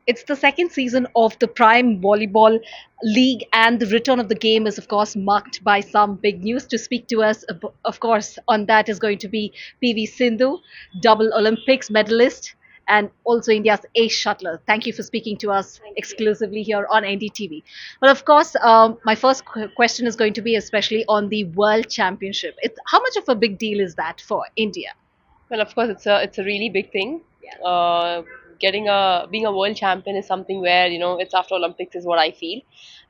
It's the second season of the Prime Volleyball League, and the return of the game is, of course, marked by some big news. To speak to us, of course, on that is going to be PV Sindhu, double Olympics medalist, and also India's ace shuttler. Thank you for speaking to us exclusively here on NDTV. Well, of course, my first question is going to be especially on the World Championship. How much of a big deal is that for India? Well, of course, it's a really big thing. Getting a being a world champion is something where it's after Olympics is what I feel,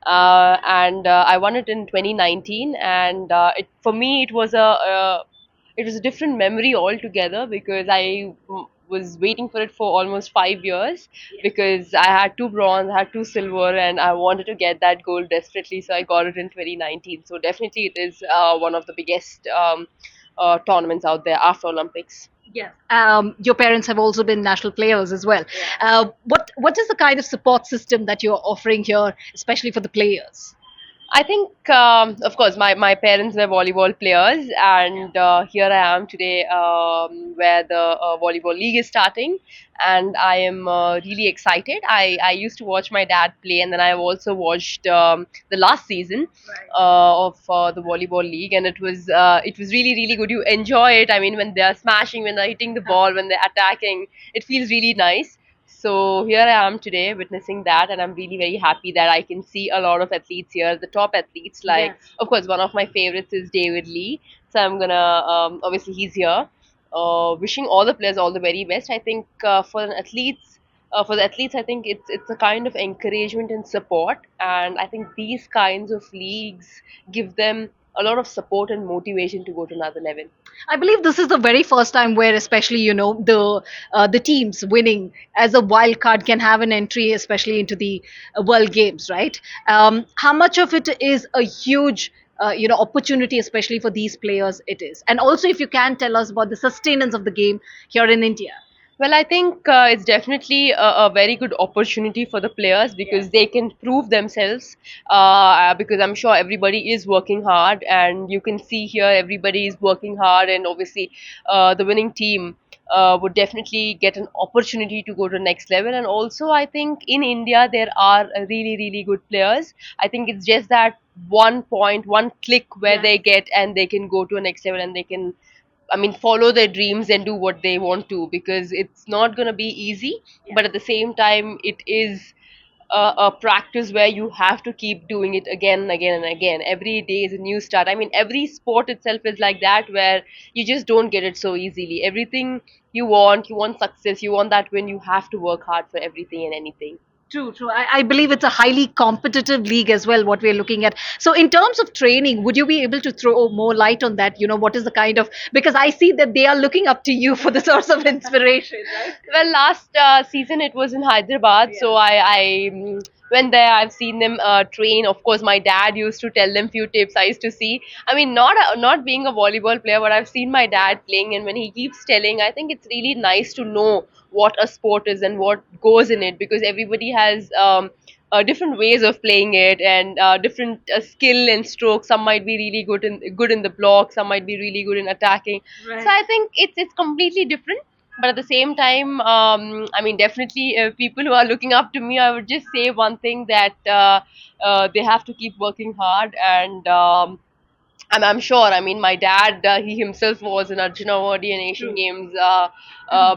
and I won it in 2019, and it for me it was a different memory altogether because was waiting for it for almost 5 years because I had two bronze, I had two silver, and I wanted to get that gold desperately. So I got it in 2019. So definitely, it is one of the biggest tournaments out there after Olympics. Yes. Your parents have also been national players as well. What is the kind of support system that you're offering here, especially for the players? I think, of course, my parents were volleyball players, and here I am today, where the volleyball league is starting, and I am really excited. I used to watch my dad play, and then I've also watched the last season of the volleyball league, and it was really good. You enjoy it. I mean, when they are smashing, when they're hitting the ball, when they're attacking, it feels really nice. So here I am today witnessing that, and I'm really very happy that I can see a lot of athletes here, the top athletes. Like, Yes. of course, one of my favorites is David Lee. So I'm gonna, obviously, he's here. Wishing all the players all the very best. I think for the athletes, I think it's a kind of encouragement and support, and I think these kinds of leagues give them a lot of support and motivation to go to another level. I believe this is the very first time where, especially the teams winning as a wild card can have an entry, especially into the World Games, right? How much of it is a huge opportunity, especially for these players? It is, and also if you can tell us about the sustenance of the game here in India. Well, I think it's definitely a very good opportunity for the players because they can prove themselves. Because I'm sure everybody is working hard, and you can see here everybody is working hard, and obviously, the winning team would definitely get an opportunity to go to the next level. And also, I think in India there are really good players. I think it's just that one point, one click where they get and they can go to a next level and they can, I mean, follow their dreams and do what they want to because it's not going to be easy, but at the same time, it is a practice where you have to keep doing it again and again and again. Every day is a new start. I mean, every sport itself is like that where you just don't get it so easily. Everything you want success, you want that win, you have to work hard for everything and anything. True, true. I believe it's a highly competitive league as well, what we're looking at. So, in terms of training, would you be able to throw more light on that? What is the kind of, because I see that they are looking up to you for the source of inspiration, right? Well, last season it was in Hyderabad, so I went there. I've seen them train. Of course, my dad used to tell them few tips. I used to see. I mean, not being a volleyball player, but I've seen my dad playing, and when he keeps telling, I think it's really nice to know what a sport is and what goes in it because everybody has. Different ways of playing it and different skill and stroke. Some might be really good in the block. Some might be really good in attacking. So I think it's completely different. But at the same time, I mean, definitely people who are looking up to me, I would just say one thing that they have to keep working hard and. I'm sure. I mean, my dad, he himself was an Arjuna Award and Asian Games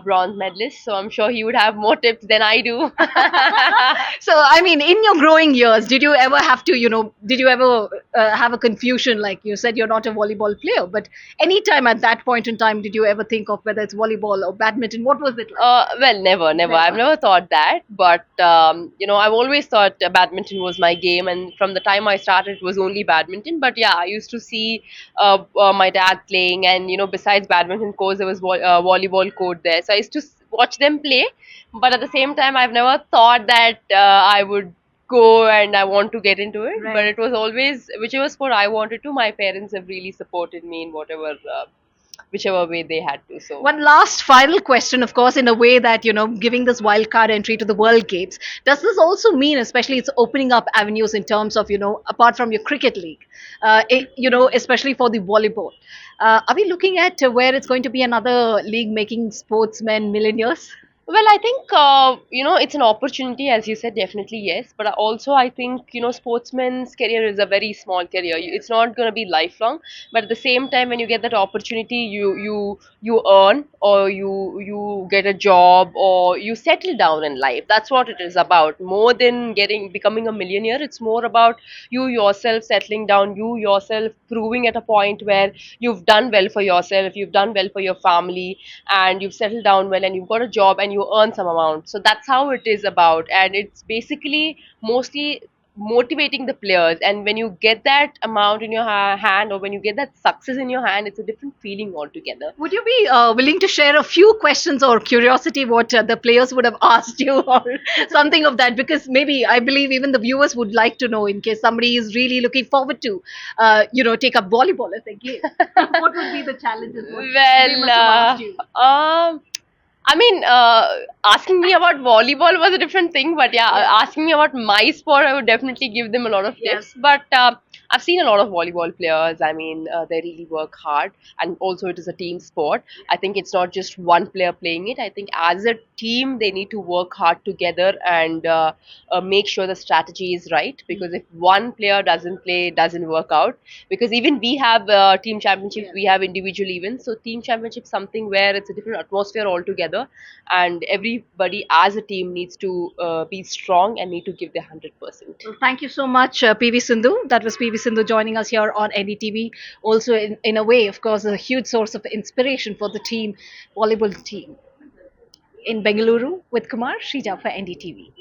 bronze medalist, so I'm sure he would have more tips than I do. So, I mean, in your growing years, did you ever have to, did you ever have a confusion? Like you said, you're not a volleyball player, but anytime at that point in time, did you ever think of whether it's volleyball or badminton? What was it like? Well, never. I've never thought that, but I've always thought badminton was my game, and from the time I started, it was only badminton. But yeah, I used to see my dad playing, and besides badminton courts, there was volleyball court there, so I used to watch them play. But at the same time, I've never thought that I would go and I want to get into it. But it was always whichever sport I wanted to. My parents have really supported me in whatever. Whichever way they had to. So One last final question, of course, in a way that, giving this wild card entry to the World Games, does this also mean, especially it's opening up avenues in terms of, apart from your cricket league, especially for the volleyball? Are we looking at where it's going to be another league making sportsmen millionaires? Well, I think it's an opportunity, as you said, definitely yes. But also, I think sportsman's career is a very small career. It's not going to be lifelong. But at the same time, when you get that opportunity, you earn, or you get a job, or you settle down in life. That's what it is about. More than becoming a millionaire, it's more about you yourself settling down, you yourself proving at a point where you've done well for yourself, you've done well for your family, and you've settled down well, and you've got a job, and you earn some amount. So that's how it is about, and it's basically mostly motivating the players. And when you get that amount in your hand, or when you get that success in your hand, it's a different feeling altogether. Would you be willing to share a few questions or curiosity what the players would have asked you or something of that? Because maybe I believe even the viewers would like to know in case somebody is really looking forward to, take up volleyball as a game. What would be the challenges? What they Well, must have asked you? I mean, asking me about volleyball was a different thing, but yeah, Yeah. asking me about my sport, I would definitely give them a lot of Yeah. tips. But I've seen a lot of volleyball players. I mean, they really work hard, and also it is a team sport. I think it's not just one player playing it. I think as a team, they need to work hard together, and make sure the strategy is right. Because if one player doesn't play, it doesn't work out. Because even we have team championships, Yeah. we have individual events. So team championship something where it's a different atmosphere altogether, and everybody as a team needs to be strong and need to give their 100%. Well, thank you so much, PV Sindhu. That was PV Sindhu joining us here on NDTV. Also, in a way, of course, a huge source of inspiration for the team, volleyball team in Bengaluru with Kumar Shija for NDTV.